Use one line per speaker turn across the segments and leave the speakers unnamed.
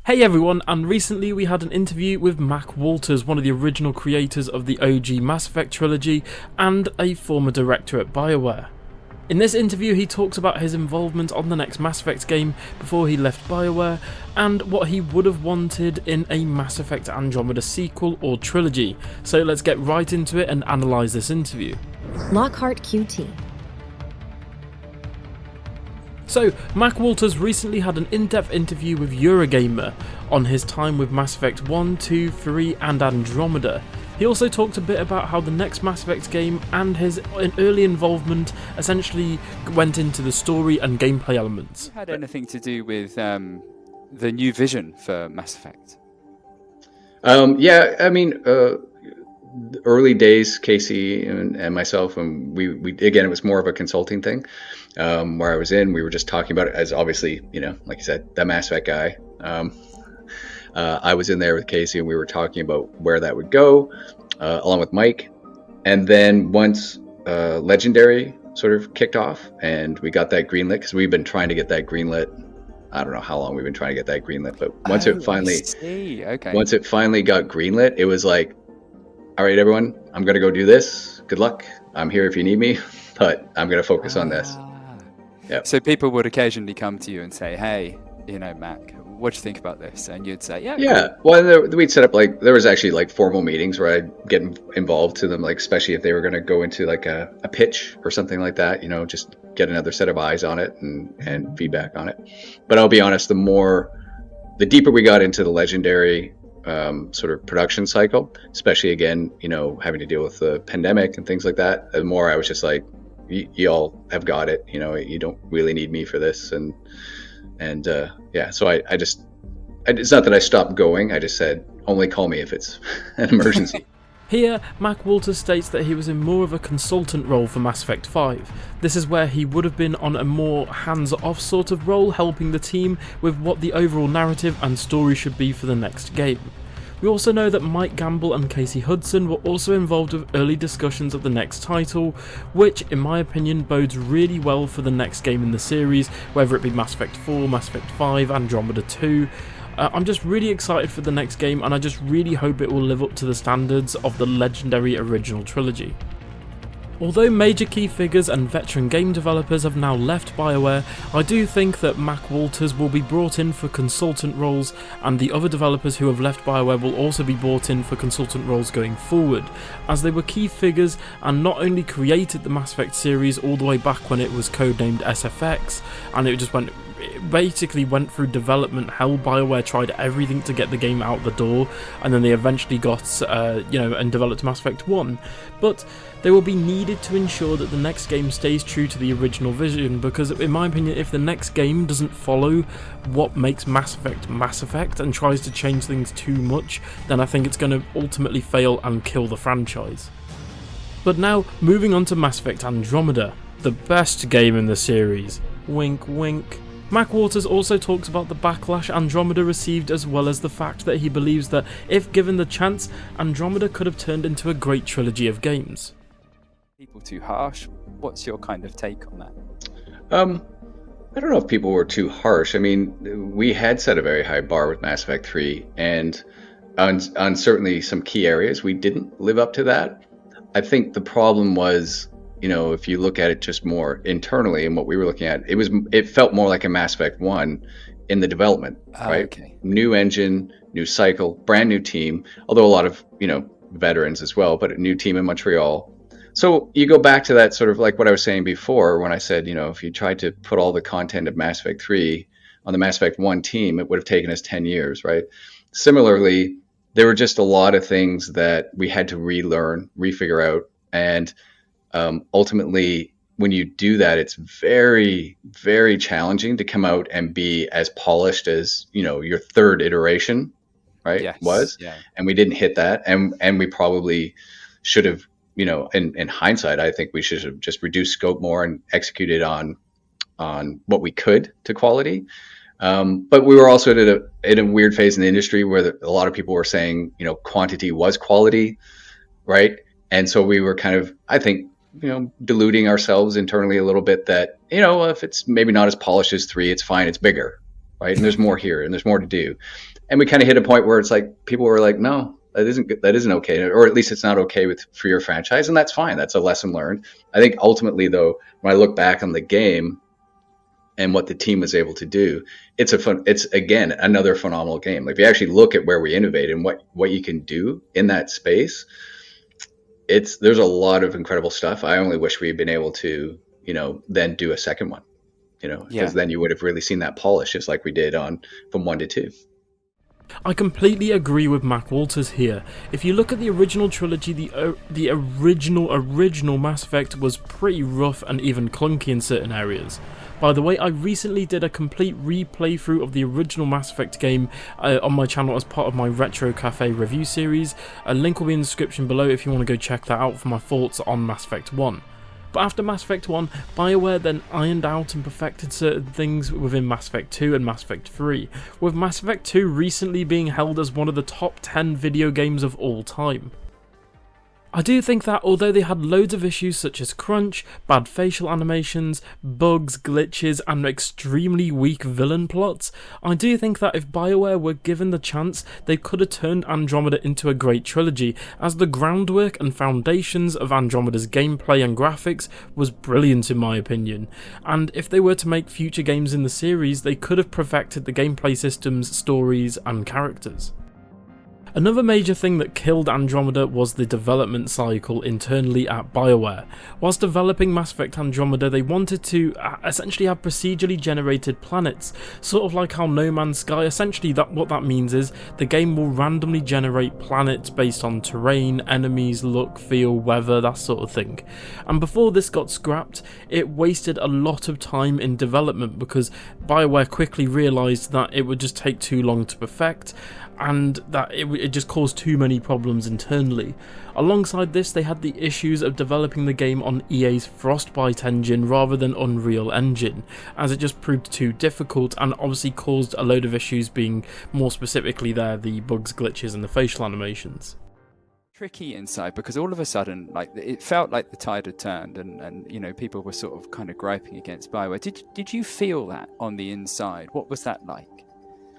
Hey everyone, and recently we had an interview with Mac Walters, one of the original creators of the OG Mass Effect trilogy and a former director at BioWare. In this interview he talks about his involvement on the next Mass Effect game before he left BioWare, and what he would have wanted in a Mass Effect Andromeda sequel or trilogy. So let's get right into it and analyse this interview.
Lockhart QT.
So, Mac Walters recently had an in-depth interview with Eurogamer on his time with Mass Effect 1, 2, 3 and Andromeda. He also talked a bit about how the next Mass Effect game and his early involvement essentially went into the story and gameplay elements.
Had anything to do with the new vision for Mass Effect?
Early days, Casey and myself, and we again, it was more of a consulting thing. Where I was we were just talking about it as obviously, like you said, the Mass Effect guy. I was in there with Casey and we were talking about where that would go, along with Mike. And then once Legendary sort of kicked off and we got that greenlit, because we've been trying to get that greenlit. I don't know how long we've been trying to get that greenlit, but once it finally got greenlit, it was like, all right, everyone, I'm going to go do this. Good luck. I'm here if you need me, but I'm going to focus on this. Yep.
So people would occasionally come to you and say, hey, Mac, what do you think about this? And you'd say, yeah.
Cool. Well, we'd set up there was actually formal meetings where I'd get involved to them, especially if they were going to go into a pitch or something like that, just get another set of eyes on it and feedback on it. But I'll be honest, the deeper we got into the Legendary sort of production cycle, especially again, having to deal with the pandemic and things like that, the more I was just like, y'all have got it, you don't really need me for this. So I just, it's not that I stopped going, I just said, only call me if it's an emergency.
Here, Mac Walters states that he was in more of a consultant role for Mass Effect 5. This is where he would have been on a more hands-off sort of role, helping the team with what the overall narrative and story should be for the next game. We also know that Mike Gamble and Casey Hudson were also involved with early discussions of the next title, which, in my opinion, bodes really well for the next game in the series, whether it be Mass Effect 4, Mass Effect 5, Andromeda 2. I'm just really excited for the next game, and I just really hope it will live up to the standards of the legendary original trilogy. Although major key figures and veteran game developers have now left BioWare, I do think that Mac Walters will be brought in for consultant roles, and the other developers who have left BioWare will also be brought in for consultant roles going forward, as they were key figures and not only created the Mass Effect series all the way back when it was codenamed SFX, and it basically went through development hell. BioWare tried everything to get the game out the door, and then they eventually got, and developed Mass Effect 1. But they will be needed to ensure that the next game stays true to the original vision, because in my opinion, if the next game doesn't follow what makes Mass Effect and tries to change things too much, then I think it's going to ultimately fail and kill the franchise. But now, moving on to Mass Effect Andromeda, the best game in the series. Wink wink. Mac Walters also talks about the backlash Andromeda received, as well as the fact that he believes that, if given the chance, Andromeda could have turned into a great trilogy of games.
People too harsh? What's your kind of take on that?
I don't know if people were too harsh. I mean, we had set a very high bar with Mass Effect 3, and on certainly some key areas, we didn't live up to that. I think the problem was, if you look at it just more internally and what we were looking at, it felt more like a Mass Effect 1 in the development, right? Okay. New engine, new cycle, brand new team, although a lot of, veterans as well, but a new team in Montreal. So you go back to that sort of like what I was saying before when I said, if you tried to put all the content of Mass Effect 3 on the Mass Effect 1 team, it would have taken us 10 years, right? Similarly, there were just a lot of things that we had to relearn, refigure out, and ultimately, when you do that, it's very, very challenging to come out and be as polished as, your third iteration, right?
Yes.
Was. Yeah. And we didn't hit that. And we probably should have, in hindsight, I think we should have just reduced scope more and executed on what we could to quality. But we were also in a weird phase in the industry where a lot of people were saying, quantity was quality, right? And so we were kind of, I think, deluding ourselves internally a little bit that, if it's maybe not as polished as 3, it's fine, it's bigger, right? And there's more here, and there's more to do. And we kind of hit a point where it's like people were like, no, that isn't good. That isn't okay, or at least it's not okay for your franchise, and that's fine. That's a lesson learned. I think ultimately, though, when I look back on the game and what the team was able to do, it's again another phenomenal game. Like if you actually look at where we innovate and what you can do in that space, there's a lot of incredible stuff. I only wish we had been able to, then do a second one, because then you would have really seen that polish, just like we did from 1 to 2.
I completely agree with Mac Walters here. If you look at the original trilogy, the original Mass Effect was pretty rough and even clunky in certain areas. By the way, I recently did a complete replaythrough of the original Mass Effect game on my channel as part of my Retro Cafe review series. A link will be in the description below if you want to go check that out for my thoughts on Mass Effect 1. But after Mass Effect 1, BioWare then ironed out and perfected certain things within Mass Effect 2 and Mass Effect 3, with Mass Effect 2 recently being held as one of the top 10 video games of all time. I do think that although they had loads of issues such as crunch, bad facial animations, bugs, glitches, and extremely weak villain plots, I do think that if BioWare were given the chance, they could have turned Andromeda into a great trilogy, as the groundwork and foundations of Andromeda's gameplay and graphics was brilliant in my opinion, and if they were to make future games in the series, they could have perfected the gameplay systems, stories, and characters. Another major thing that killed Andromeda was the development cycle internally at BioWare. Whilst developing Mass Effect Andromeda, they wanted to essentially have procedurally generated planets, sort of like how No Man's Sky. Essentially what that means is the game will randomly generate planets based on terrain, enemies, look, feel, weather, that sort of thing. And before this got scrapped, it wasted a lot of time in development because BioWare quickly realised that it would just take too long to perfect, and that it just caused too many problems internally. Alongside this, they had the issues of developing the game on EA's Frostbite engine rather than Unreal Engine, as it just proved too difficult and obviously caused a load of issues, being more specifically the bugs, glitches, and the facial animations.
Tricky inside, because all of a sudden, like, it felt like the tide had turned, and people were sort of kind of griping against BioWare. Did you feel that on the inside? What was that like?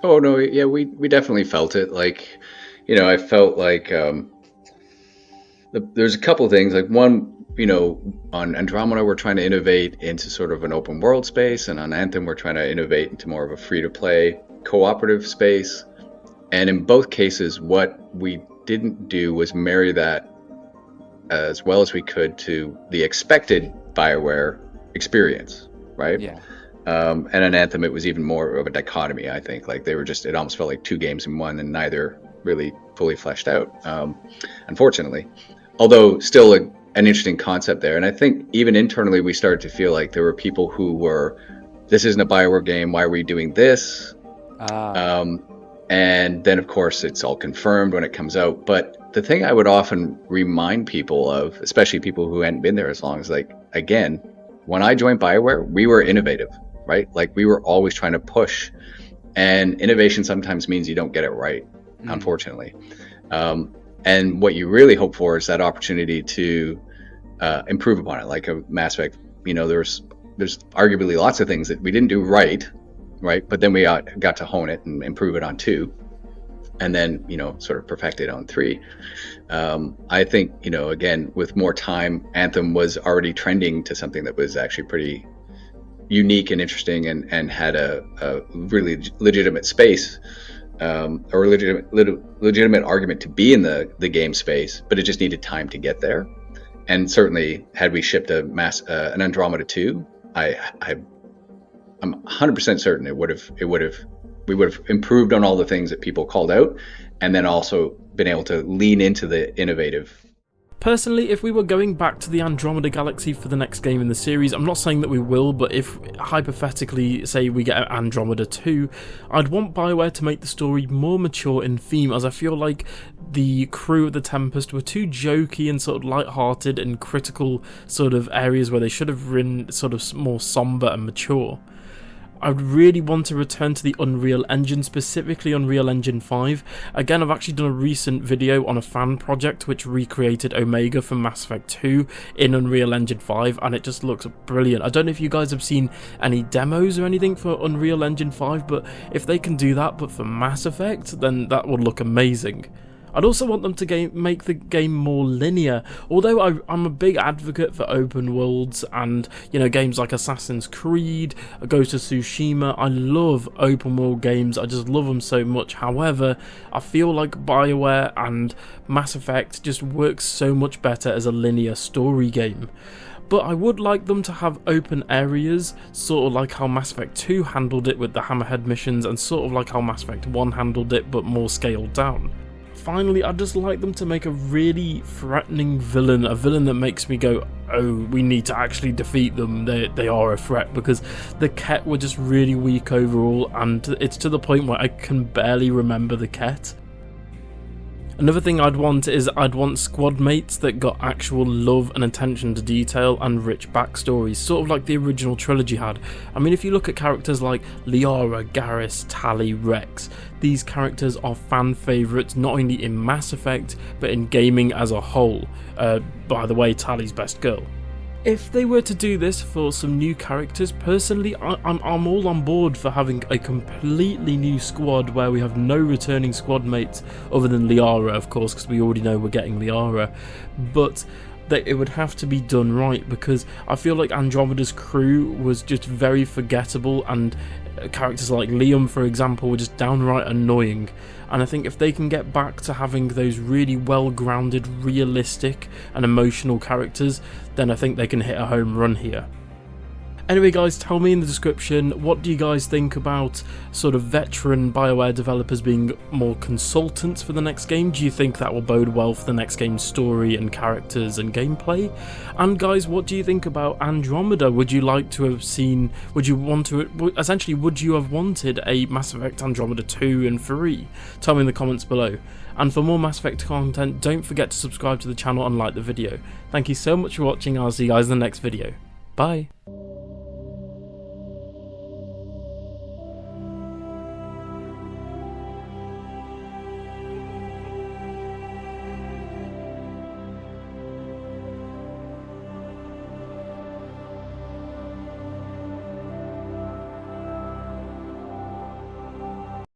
Oh no, yeah, we definitely felt it. Like, I felt like there's a couple of things. Like one, on Andromeda we're trying to innovate into sort of an open world space, and on Anthem we're trying to innovate into more of a free to play cooperative space. And in both cases, what we didn't do was marry that as well as we could to the expected BioWare experience, right?
Yeah.
And in Anthem, it was even more of a dichotomy, I think. Like they were it almost felt like two games in one, and neither really fully fleshed out, unfortunately. Although still an interesting concept there. And I think even internally, we started to feel like there were people who were, this isn't a BioWare game, why are we doing this? And then, of course, it's all confirmed when it comes out. But the thing I would often remind people of, especially people who hadn't been there as long, is like, again, when I joined BioWare, we were innovative. Right? Like we were always trying to push, and innovation sometimes means you don't get it right, unfortunately. And what you really hope for is that opportunity to improve upon it. Like a Mass Effect, there's arguably lots of things that we didn't do right, but then we got to hone it and improve it on 2, and then sort of perfect it on 3. I think again, with more time, Anthem was already trending to something that was actually pretty unique and interesting, and had a really legitimate space, or legitimate argument to be in the game space, but it just needed time to get there. And certainly, had we shipped an Andromeda 2, I'm 100% certain we would have improved on all the things that people called out, and then also been able to lean into the innovative.
Personally, if we were going back to the Andromeda Galaxy for the next game in the series, I'm not saying that we will, but if hypothetically, say we get Andromeda 2, I'd want BioWare to make the story more mature in theme, as I feel like the crew of the Tempest were too jokey and sort of light-hearted in critical sort of areas where they should have been sort of more somber and mature. I would really want to return to the Unreal Engine, specifically Unreal Engine 5. Again, I've actually done a recent video on a fan project which recreated Omega from Mass Effect 2 in Unreal Engine 5, and it just looks brilliant. I don't know if you guys have seen any demos or anything for Unreal Engine 5, but if they can do that but for Mass Effect, then that would look amazing. I'd also want them to make the game more linear, although I'm a big advocate for open worlds and, you know, games like Assassin's Creed, Ghost of Tsushima. I love open world games, I just love them so much. However, I feel like BioWare and Mass Effect just work so much better as a linear story game. But I would like them to have open areas, sort of like how Mass Effect 2 handled it with the Hammerhead missions, and sort of like how Mass Effect 1 handled it, but more scaled down. Finally, I'd just like them to make a really threatening villain, a villain that makes me go, oh, we need to actually defeat them, they are a threat, because the Ket were just really weak overall, and it's to the point where I can barely remember the Ket. Another thing I'd want is I'd want squad mates that got actual love and attention to detail and rich backstories, sort of like the original trilogy had. I mean, if you look at characters like Liara, Garrus, Tali, Rex, these characters are fan favourites not only in Mass Effect but in gaming as a whole. By the way, Tali's best girl. If they were to do this for some new characters, personally, I'm all on board for having a completely new squad where we have no returning squad mates other than Liara, of course, because we already know we're getting Liara, but it would have to be done right, because I feel like Andromeda's crew was just very forgettable, and characters like Liam, for example, were just downright annoying. And I think if they can get back to having those really well-grounded, realistic and emotional characters, then I think they can hit a home run here. Anyway guys, tell me in the description, what do you guys think about sort of veteran BioWare developers being more consultants for the next game? Do you think that will bode well for the next game's story and characters and gameplay? And guys, what do you think about Andromeda? Would you like to have seen, would you have wanted a Mass Effect Andromeda 2 and 3? Tell me in the comments below. And for more Mass Effect content, don't forget to subscribe to the channel and like the video. Thank you so much for watching, I'll see you guys in the next video. Bye!